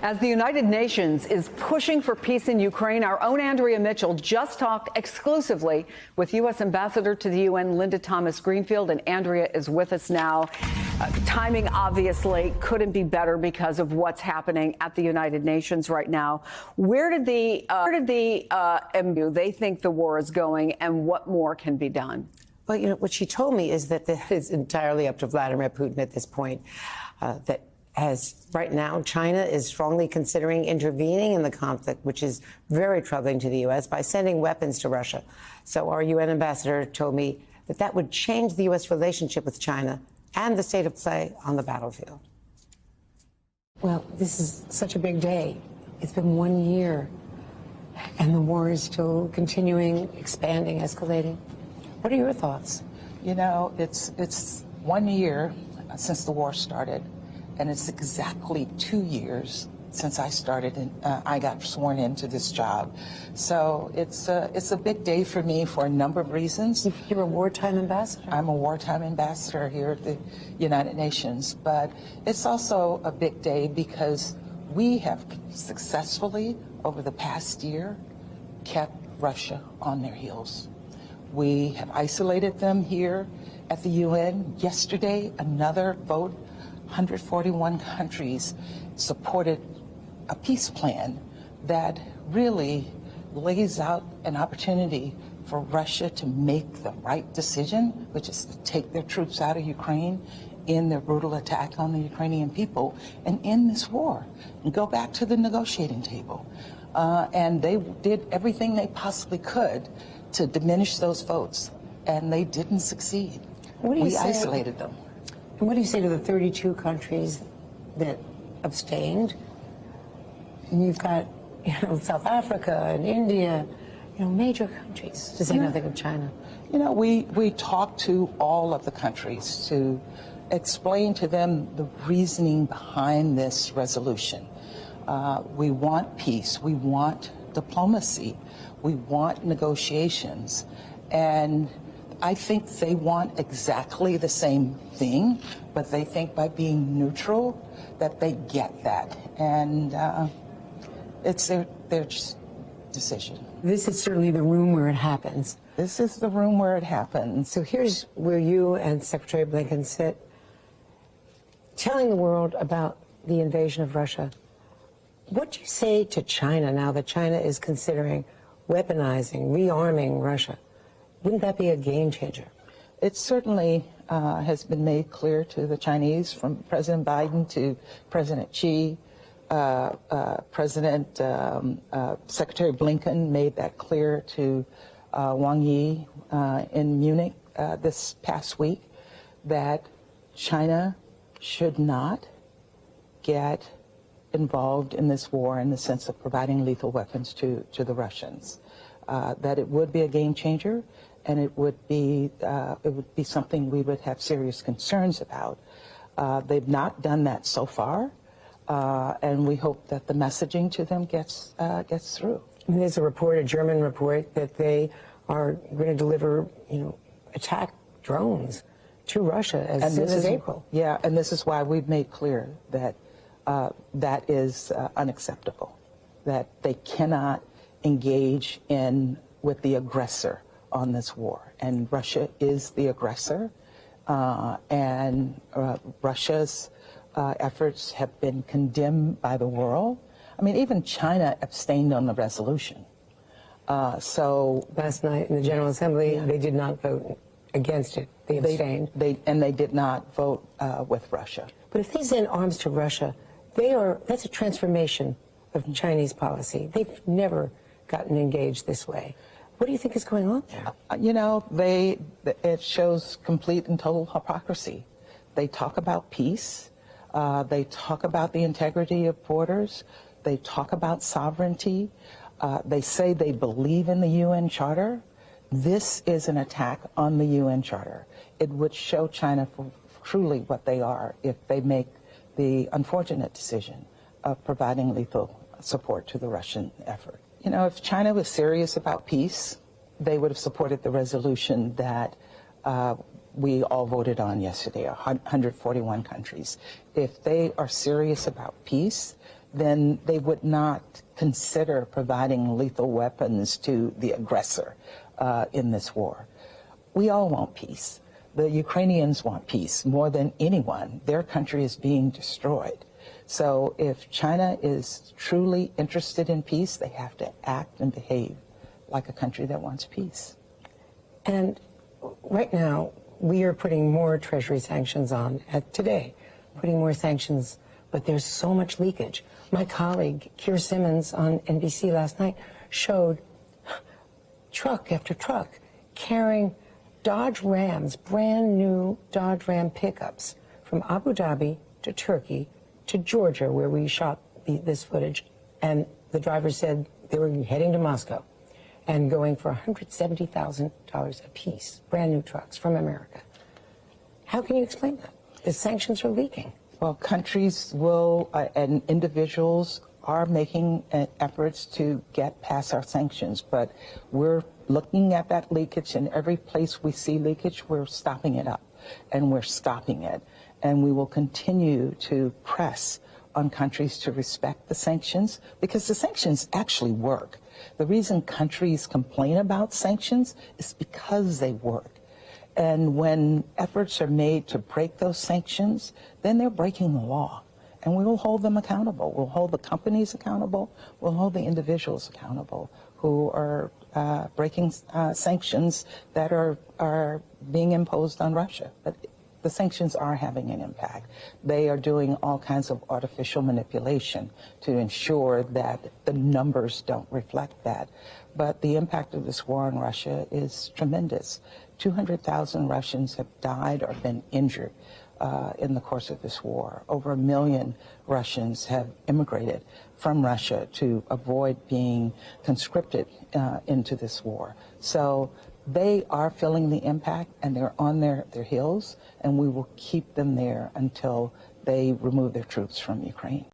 As the United Nations is pushing for peace in Ukraine, our own Andrea Mitchell just talked exclusively with U.S. Ambassador to the UN, Linda Thomas-Greenfield, and Andrea is with us now. Timing obviously couldn't be better because of what's happening at the United Nations right now. Where did the MU they think the war is going, and what more can be done? Well, you know, what she told me is that it's entirely up to Vladimir Putin at this point. That as right now, China is strongly considering intervening in the conflict, which is very troubling to the U.S., by sending weapons to Russia. So our UN ambassador told me that that would change the U.S. relationship with China and the state of play on the battlefield. Well, this is such a big day. It's been 1 year, and the war is still continuing, expanding, escalating. What are your thoughts? You know, it's 1 year since the war started, and it's exactly 2 years since I started and I got sworn into this job. So it's a big day for me for a number of reasons. You're a wartime ambassador. I'm a wartime ambassador here at the United Nations, but it's also a big day because we have successfully, over the past year, kept Russia on their heels. We have isolated them here at the UN. Yesterday, another vote, 141 countries supported a peace plan that really lays out an opportunity for Russia to make the right decision, which is to take their troops out of Ukraine in their brutal attack on the Ukrainian people and end this war and go back to the negotiating table. And they did everything they possibly could to diminish those votes, and they didn't succeed. We isolated them. And what do you say to the 32 countries that abstained? And you've got, you know, South Africa and India, you know, major countries, to say nothing of China. You know, we talked to all of the countries to explain to them the reasoning behind this resolution. We want peace. We want diplomacy. We want negotiations. And I think they want exactly the same thing, but they think by being neutral that they get that. And it's their decision. This is certainly the room where it happens. This is the room where it happens. So here's where you and Secretary Blinken sit, telling the world about the invasion of Russia. What do you say to China now that China is considering weaponizing, rearming Russia? Wouldn't that be a game changer? It certainly has been made clear to the Chinese, from President Biden to President Xi. Secretary Blinken made that clear to Wang Yi in Munich this past week, that China should not get involved in this war in the sense of providing lethal weapons to the Russians. That it would be a game changer, and it would be something we would have serious concerns about. They've not done that so far, and we hope that the messaging to them gets through. I mean, there's a report, a German report, that they are going to deliver, you know, attack drones to Russia as soon as April. Yeah, and this is why we've made clear that that is unacceptable, that they cannot engage with the aggressor on this war. And Russia is the aggressor, and Russia's efforts have been condemned by the world. I mean, even China abstained on the resolution. So last night in the General Assembly, they did not vote against it. They abstained. They did not vote with Russia. But if they send arms to Russia, that's a transformation of Chinese policy. They've never gotten engaged this way. What do you think is going on there? You know, it shows complete and total hypocrisy. They talk about peace. They talk about the integrity of borders. They talk about sovereignty. They say they believe in the UN Charter. This is an attack on the UN Charter. It would show China for truly what they are if they make the unfortunate decision of providing lethal support to the Russian effort. You know, if China was serious about peace, they would have supported the resolution that we all voted on yesterday, 141 countries. If they are serious about peace, then they would not consider providing lethal weapons to the aggressor in this war. We all want peace. The Ukrainians want peace more than anyone. Their country is being destroyed. So if China is truly interested in peace, they have to act and behave like a country that wants peace. And right now, we are putting more Treasury sanctions on today, putting more sanctions, but there's so much leakage. My colleague, Keir Simmons, on NBC last night showed truck after truck carrying Dodge Rams, brand new Dodge Ram pickups from Abu Dhabi to Turkey to Georgia, where we shot this footage. And the driver said they were heading to Moscow and going for $170,000 a piece, brand new trucks from America. How can you explain that? The sanctions are leaking. Well, countries will, and individuals are making efforts to get past our sanctions, but we're looking at that leakage, and every place we see leakage, we're stopping it up, and we're stopping it. And we will continue to press on countries to respect the sanctions, because the sanctions actually work. The reason countries complain about sanctions is because they work. And when efforts are made to break those sanctions, then they're breaking the law. And we will hold them accountable. We'll hold the companies accountable. We'll hold the individuals accountable who are breaking sanctions that are being imposed on Russia. But the sanctions are having an impact. They are doing all kinds of artificial manipulation to ensure that the numbers don't reflect that. But the impact of this war on Russia is tremendous. 200,000 Russians have died or been injured in the course of this war. Over 1 million Russians have immigrated from Russia to avoid being conscripted into this war. So they are feeling the impact, and they're on their heels, and we will keep them there until they remove their troops from Ukraine.